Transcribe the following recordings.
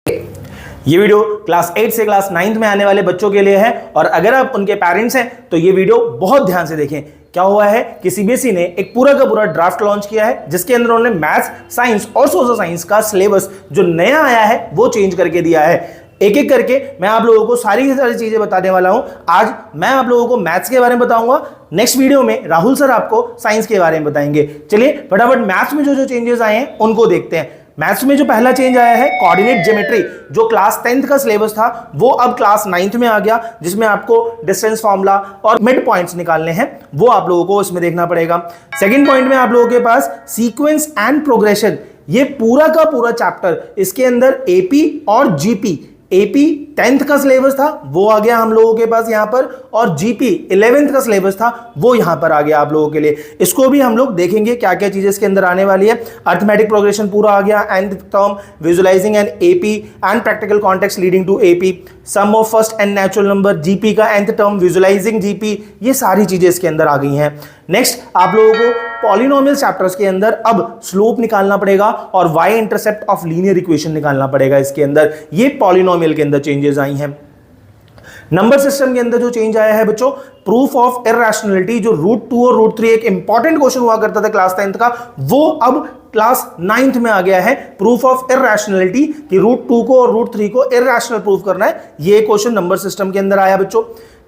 ये video class 8 से class 9 में आने वाले बच्चों के लिए है और अगर आप उनके पेरेंट्स हैं तो ये वीडियो बहुत ध्यान से देखें। क्या हुआ है कि सीबीएसई ने एक पूरा का पूरा ड्राफ्ट लॉन्च किया है जिसके अंदर उन्होंने मैथ्स, साइंस और सोशल साइंस का सिलेबस जो नया आया है वो चेंज करके दिया है। एक एक करके मैं आप लोगों को सारी चीजें बताने वाला हूं। आज मैं आप लोगों को मैथ्स के बारे में बताऊंगा, नेक्स्ट वीडियो में राहुल सर आपको साइंस के बारे में बताएंगे। चलिए फटाफट मैथ्स में जो चेंजेस आए हैं उनको देखते हैं। मैथ्स में जो पहला चेंज आया है कोऑर्डिनेट ज्योमेट्री, जो क्लास 10th का सिलेबस था वो अब क्लास 9th में आ गया, जिसमें आपको डिस्टेंस फार्मूला और मिड पॉइंट्स निकालने हैं, वो आप लोगों को इसमें देखना पड़ेगा। सेकंड पॉइंट में आप लोगों के पास सीक्वेंस एंड प्रोग्रेशन, ये पूरा का पूरा चैप्टर, इसके अंदर एपी और जीपी, एपी 10th का सिलेबस था वो आ गया हम लोगों के पास यहां पर, और जीपी 11th का सिलेबस था वो यहां पर आ गया आप लोगों के लिए। इसको भी हम लोग देखेंगे क्या क्या चीजें इसके अंदर आने वाली है। अर्थमेटिक प्रोग्रेशन पूरा आ गया, and term, visualising and AP and practical context leading to AP, sum of first and natural number, GP का nth टर्म, विजुअलाइजिंग जीपी, ये सारी चीजें इसके अंदर आ गई हैं। नेक्स्ट आप लोगों को पॉलिनोमियल चैप्टर्स के अंदर अब स्लोप निकालना पड़ेगा और Y intercept of linear equation निकालना पड़ेगा इसके अंदर। ये पॉलिनोमियल के अंदर चेंजेस आई हैं। नंबर सिस्टम के अंदर जो चेंज आया है बच्चों, प्रूफ ऑफ इररेशनैलिटी, जो रूट 2 और रूट 3 एक इंपॉर्टेंट क्वेश्चन हुआ करता था क्लास 10th का, वो अब क्लास 9th में आ गया है। प्रूफ ऑफ इररेशनैलिटी कि रूट 2 को और रूट 3 को इररेशनल प्रूफ करना है, ये क्वेश्चन नंबर सिस्टम के अंदर आया बच्चों।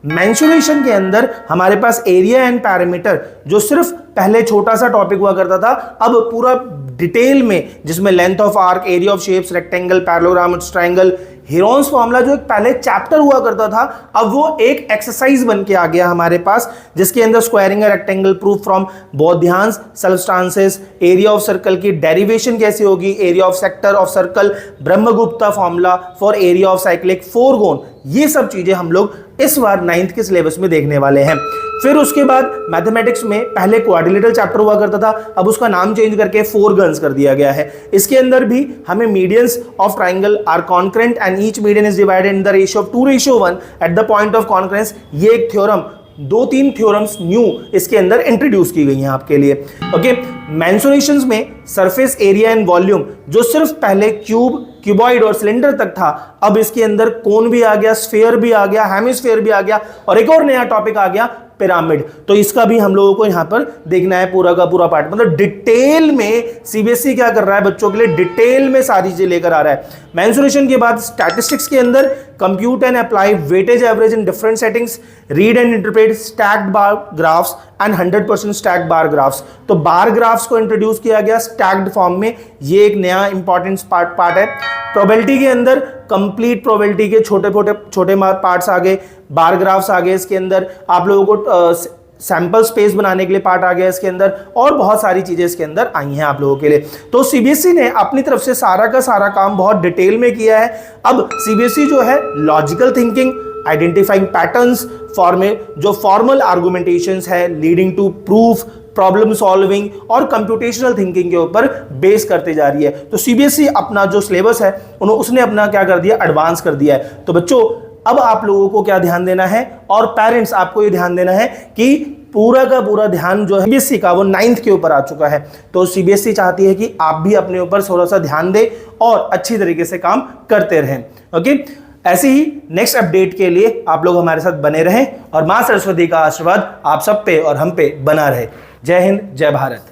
मेंसुरेशन के अंदर हमारे पास एरिया एंड पैरामीटर, जो सिर्फ पहले छोटा सा टॉपिक हुआ करता था, अब पूरा डिटेल में, जिसमें length of arc, area of shapes, rectangle, parallelogram, triangle, Heron's formula जो एक पहले चैप्टर हुआ करता था, अब वो एक एक्सरसाइज बन के आ गया हमारे पास, जिसके अंदर squaring a rectangle, proof from बोधियांस सबस्टांसेस, एरिया ऑफ सर्कल की डेरिवेशन कैसे होगी, area of sector of circle, Brahmagupta formula for area of cyclic फोरगोन, ये सब चीजें हम लोग इस बार 9th के सिलेबस में देखने वाले हैं। फिर उसके बाद मैथमेटिक्स में पहले क्वाड्रिलेटरल चैप्टर हुआ करता था, अब उसका नाम चेंज करके फोर गन्स कर दिया गया है। इसके अंदर भी हमें medians of triangle are concurrent and each median is divided in the ratio of 2:1 at the point of concurrence, ये एक थ्योरम, 2-3 थ्योरम्स न्यू इसके अंदर इंट्रोड्यूस की गई हैं आपके लिए। ओके, मेंसुरेशंस में सरफेस एरिया एंड वॉल्यूम, जो सिर्फ पहले क्यूब, क्यूबॉइड और सिलेंडर तक था, अब इसके अंदर कोन भी आ गया, स्फीयर भी आ गया, हेमिस्फीयर भी आ गया, और एक और नया टॉपिक आ गया पिरामिड। तो इसका भी हम लोगों को यहां पर देखना है पूरा का पूरा पार्ट, मतलब डिटेल में सीबीएसई क्या कर रहा है बच्चों के लिए, डिटेल में सारी चीजें लेकर आ रहा है। मेंसुरेशन के बाद स्टैटिस्टिक्स के अंदर compute and apply weightage average in different settings, read and interpret stacked bar graphs and 100% stacked bar graphs. तो बार ग्राफ्स को इंट्रोड्यूस किया गया स्टैक्ड फॉर्म में, ये एक नया इंपॉर्टेंट पार्ट है। प्रोबेबिलिटी के अंदर कंप्लीट प्रोबेबिलिटी के छोटे पार्ट्स आ गए, बार ग्राफ्स आ गए, इसके अंदर आप लोगों को सैंपल स्पेस बनाने के लिए पार्ट आ गया इसके अंदर, और बहुत सारी चीजें इसके अंदर आई हैं आप लोगों के लिए। तो सीबीएसई ने अपनी तरफ से सारा का सारा काम बहुत डिटेल में किया है। अब सीबीएसई जो है लॉजिकल थिंकिंग, आइडेंटिफाइंग पैटर्न्स, जो फॉर्मल आर्गुमेंटेशंस है, leading to proof, problem solving और कंप्यूटेशनल थिंकिंग के ऊपर बेस करते जा रही है। तो सीबीएसई अपना जो सिलेबस है उसने अपना क्या कर दिया, एडवांस कर दिया है। तो बच्चों अब आप लोगों को क्या ध्यान देना है, और पेरेंट्स आपको ये ध्यान देना है कि पूरा का पूरा ध्यान जो है सीबीएसई का वो 9th के ऊपर आ चुका है। तो सीबीएसई चाहती है कि आप भी अपने ऊपर थोड़ा सा ध्यान दें और अच्छी तरीके से काम करते रहें। ओके, ऐसे ही नेक्स्ट अपडेट के लिए आप लोग हमारे साथ बने रहें और मां सरस्वती का आशीर्वाद आप सब पे और हम पे बना रहे। जय हिंद, जय भारत।